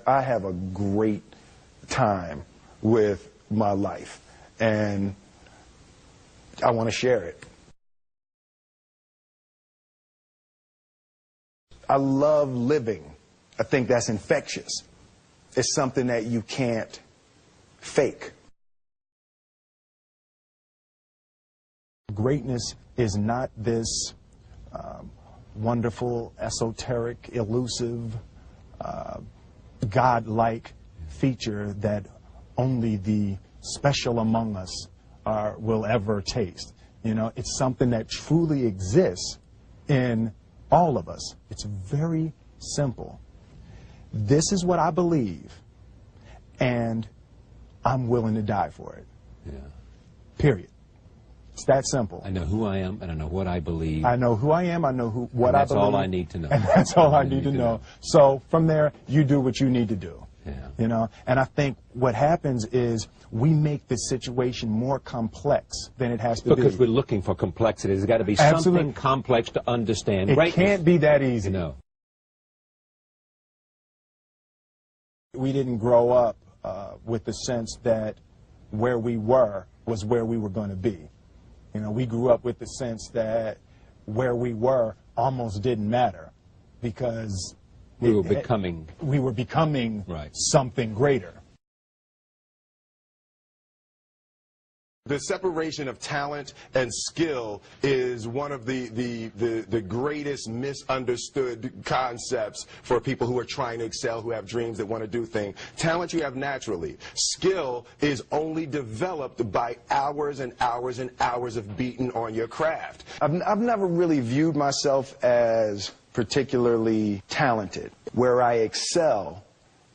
I have a great time with my life, and I want to share it. I love living. I think that's infectious. It's something that you can't fake. Greatness is not this wonderful, esoteric, elusive, God-like feature that only the special among us will ever taste. You know, it's something that truly exists in all of us. It's very simple. This is what I believe, and I'm willing to die for it. Yeah. Period. It's that simple. I know who I am, and I know what I believe. I know who I am, I know what I believe. That's all I need to know. And that's all I need to know. So from there, you do what you need to do. Yeah. You know, and I think what happens is we make the situation more complex than it has to be. Because we're looking for complexity. There's got to be Absolutely. something complex to understand. It Greatness. can't be that easy. You know. We didn't grow up with the sense that where we were was where we were going to be. You know, we grew up with the sense that where we were almost didn't matter because we were becoming right. Something greater. The separation of talent and skill is one of the greatest misunderstood concepts for people who are trying to excel, who have dreams, that want to do things. Talent you have naturally. Skill is only developed by hours and hours and hours of beating on your craft. I've never really viewed myself as particularly talented. Where I excel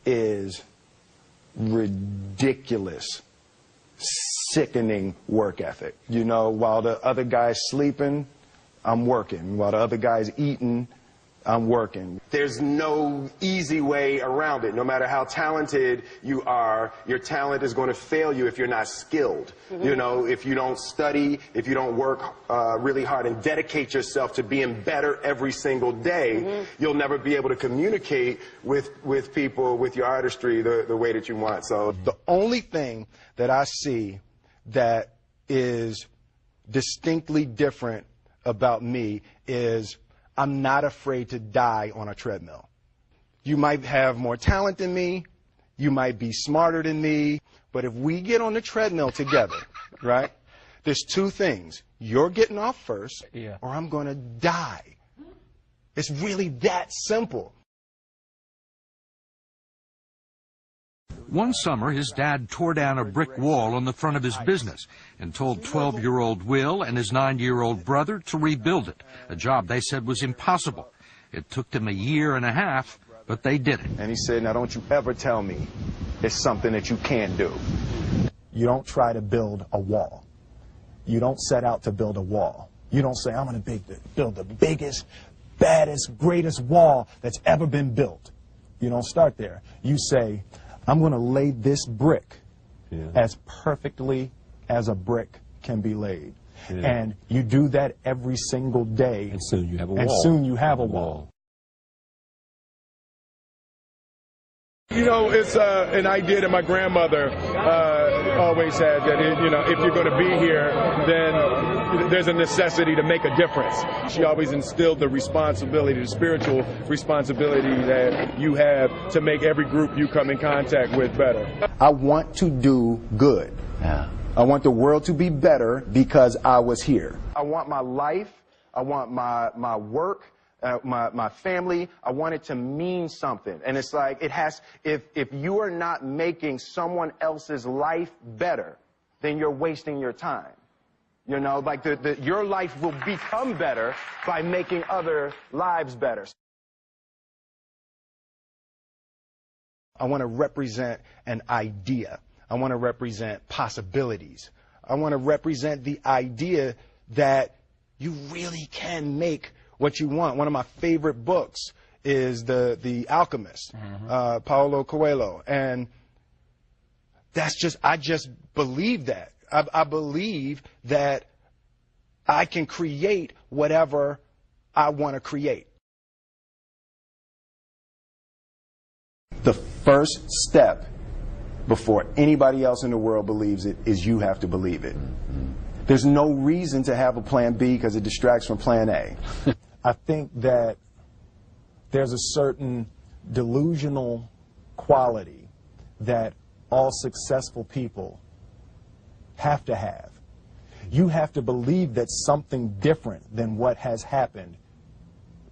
is ridiculous, sickening work ethic. You know, while the other guy's sleeping, I'm working. While the other guy's eating, I'm working. There's no easy way around it. No matter how talented you are, your talent is going to fail you if you're not skilled. You know, if you don't study, if you don't work really hard and dedicate yourself to being better every single day, you'll never be able to communicate with people, with your artistry, the way that you want. So the only thing that I see that is distinctly different about me is I'm not afraid to die on a treadmill. You might have more talent than me, you might be smarter than me, but if we get on the treadmill together, right, there's two things. You're getting off first, or I'm going to die. It's really that simple. One summer, his dad tore down a brick wall on the front of his business and told 12-year-old Will and his 9-year-old brother to rebuild it, a job they said was impossible. It took them 1.5 years, but they did it. And he said, now don't you ever tell me it's something that you can't do. You don't try to build a wall. You don't set out to build a wall. You don't say, I'm going to build the biggest, baddest, greatest wall that's ever been built. You don't start there. You say, I'm going to lay this brick as perfectly as a brick can be laid. And you do that every single day. And soon you have a wall. And soon you have a wall. you know, it's an idea that my grandmother always had, that, you know, if you're going to be here, then there's a necessity to make a difference. She always instilled the responsibility, the spiritual responsibility that you have to make every group you come in contact with better. I want to do good. Yeah. I want the world to be better because I was here. I want my life, I want my work, my family, I want it to mean something. And it's like, it has, if you are not making someone else's life better, then you're wasting your time. You know, like your life will become better by making other lives better. I want to represent an idea. I want to represent possibilities. I want to represent the idea that you really can make what you want. One of my favorite books is The Alchemist, Paulo Coelho. And that's just, I just believe that. I believe that I can create whatever I want to create. The first step before anybody else in the world believes it is you have to believe it. There's no reason to have a plan B because it distracts from plan A. I think that there's a certain delusional quality that all successful people have to have. You have to believe that something different than what has happened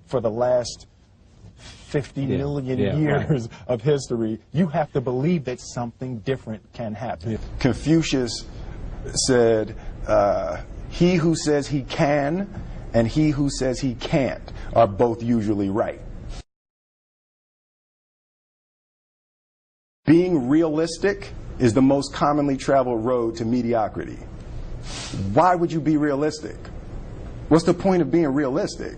for the last 50 million years of history. You have to believe that something different can happen. Confucius said, he who says he can and he who says he can't are both usually right. Being realistic is the most commonly traveled road to mediocrity. Why would you be realistic? What's the point of being realistic?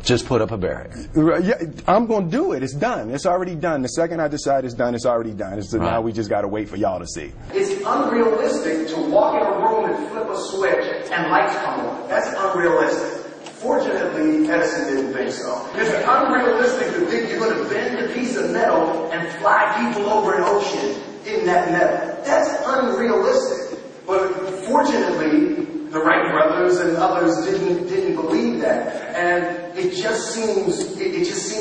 Just put up a barrier. Yeah, I'm going to do it. It's done. It's already done. The second I decide it's done, it's already done. Now we just got to wait for y'all to see. It's unrealistic to walk in a room and flip a switch and lights come on. That's unrealistic. Fortunately, Edison didn't think so. It's unrealistic to think you're going to bend a piece of metal and fly people over an ocean in that metal. That's unrealistic. But fortunately, the Wright brothers and others didn't believe that, and it just seems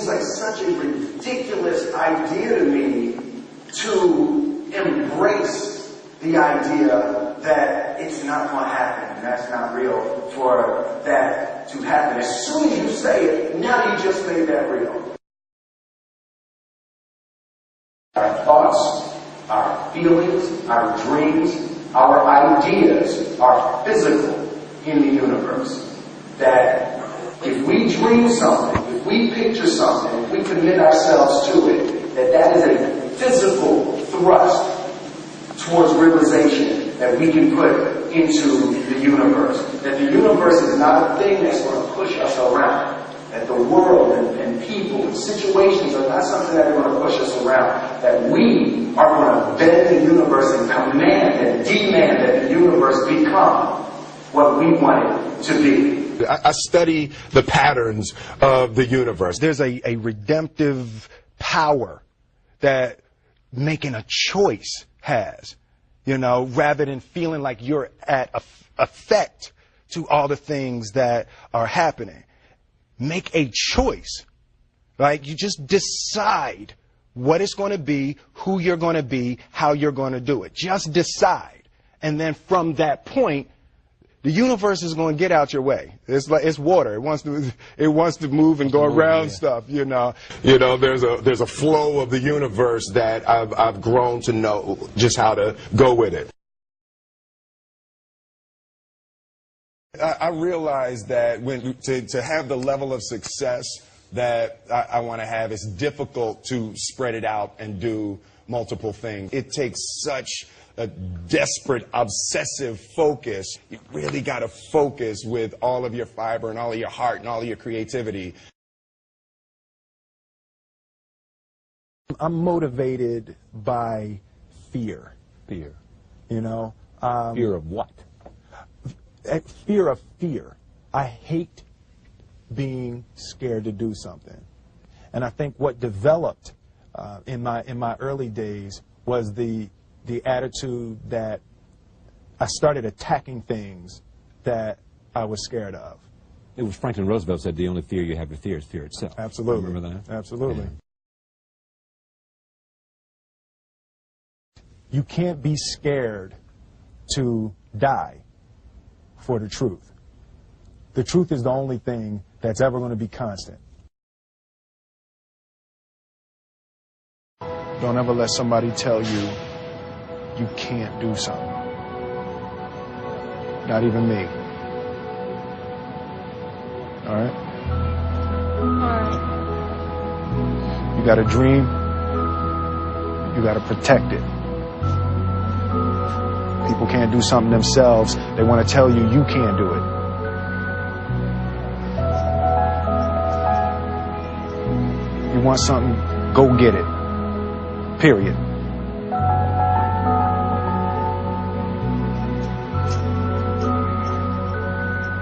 like such a ridiculous idea to me to embrace the idea that it's not going to happen and that's not real for that to happen. As soon as you say it, now you just made that real. Our thoughts, our feelings, our dreams, our ideas are physical in the universe. That if we dream something, if we picture something, if we commit ourselves to it, that is a physical thrust towards realization that we can put into the universe. That the universe is not a thing that's going to push us around. That the world and people and situations are not something that are going to push us around. That we are going to bend the universe and command and demand that the universe become what we want it to be. I study the patterns of the universe. There's a redemptive power that making a choice has, you know, rather than feeling like you're at effect to all the things that are happening. Make a choice, right? You just decide what it's going to be, who you're going to be, how you're going to do it. Just decide. And then from that point, the universe is going to get out your way. It's like it's water. It wants to move and go around stuff, you know. You know, there's a flow of the universe that I've grown to know just how to go with it. I realize that to have the level of success that I want to have, it's difficult to spread it out and do multiple things. It takes such a desperate, obsessive focus. You really got to focus with all of your fiber and all of your heart and all of your creativity. I'm motivated by fear. Fear. You know? Fear of what? Fear of fear. I hate being scared to do something. And I think what developed in my early days was the attitude that I started attacking things that I was scared of. It was Franklin Roosevelt said the only fear you have to fear is fear itself. Absolutely. Remember that? Absolutely. Yeah. You can't be scared to die for the truth. The truth is the only thing that's ever going to be constant. Don't ever let somebody tell you you can't do something. Not even me. All right? All right. You got a dream. You got to protect it. People can't do something themselves. They want to tell you you can't do it. You want something, go get it. Period.